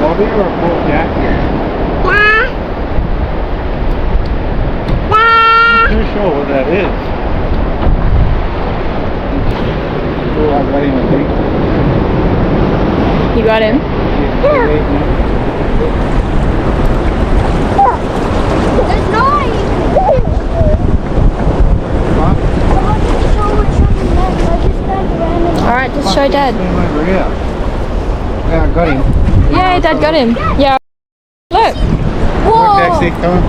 Bobby or a Port Jack? I'm not too sure what that is. Oh, I got him, I think. You got him? There's nine! Alright, just show Dad. Over here. Yeah, I got him. Yeah, Dad got him. Yeah. Look. Whoa! Look, taxi, come on.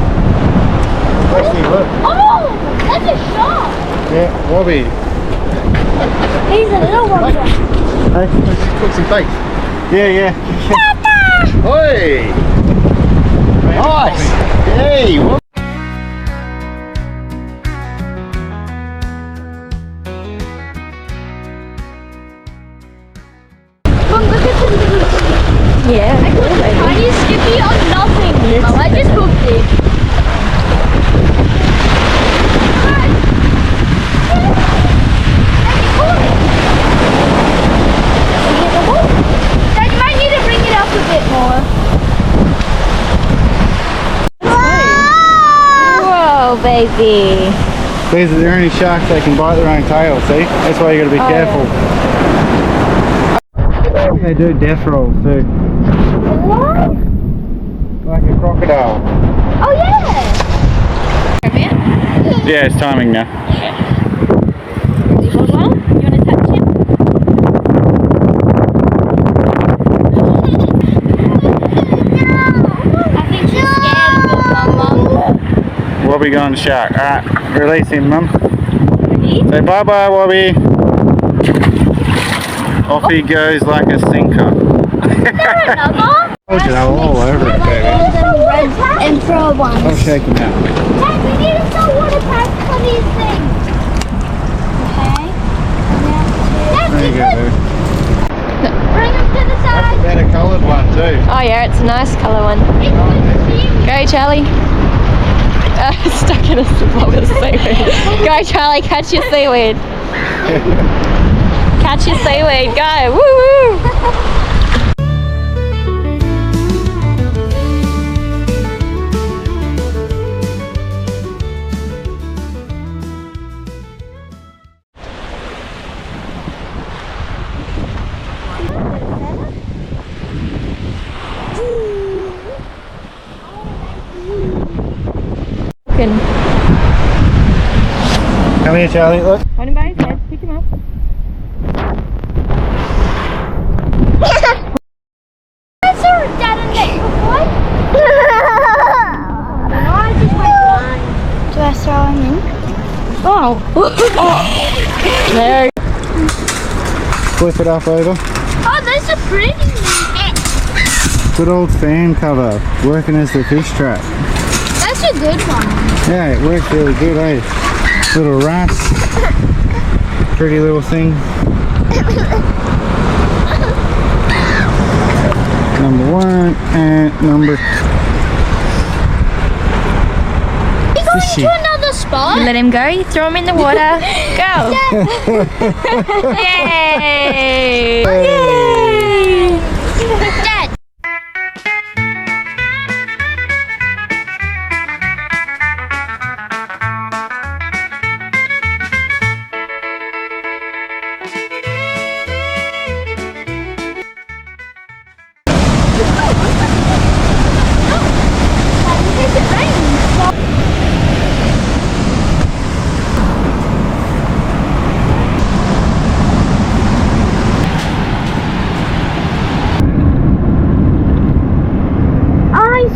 Taxi, look. Oh! That's a shark! Yeah, Bobby. He's a little one. Hey, let's just put some bait. Yeah. Oi! Nice! Hey! What? Yeah. Tiny Skippy on nothing. Mom, I just hooked it. Dad, you might need to bring it up a bit more. Whoa, baby. These are the only sharks that can bite their own tail, see? That's why you gotta be careful. Yeah. They do death rolls too. What? Like a crocodile. Oh, yeah. Yeah, it's timing now. You want to touch him? I think she's scared of Mum. Wobby going to shark. Alright, release him, Mum. Ready? Say bye-bye, Wobby. Off he goes like a sinker. Another? Told you, they were all over it, baby. Red Emperor ones. I'll shake him out. Dad, we need to sell water packs for these things. Okay. Dad, There you go, baby. bring them to the That's a side. better coloured one too. Oh yeah, it's a nice colour one. Go, Charlie. Stuck in a blob of seaweed. Go, Charlie, catch your seaweed. Catch your seaweed, go. Woo woo. Come here, Charlie, look. Hold him by his head, pick him up. I saw Dad and Nick before. No, I just went blind. Do I throw him in? Oh. There. Flip it up over. Oh, those are pretty. Good old fan cover, working as the fish trap. That's a good one. Yeah, it works really good, eh? Little rats. Pretty little thing. Number one and number You going to another spot? You let him go, you throw him in the water. Go. Yay! Yay! Dad.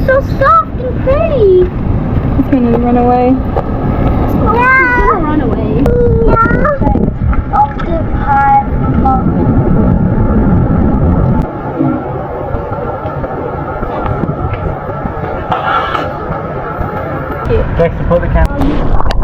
So soft and pretty. He's gonna run away. Yeah. He's gonna run away. Yeah. Octopus. cute. Dexter, put the camera.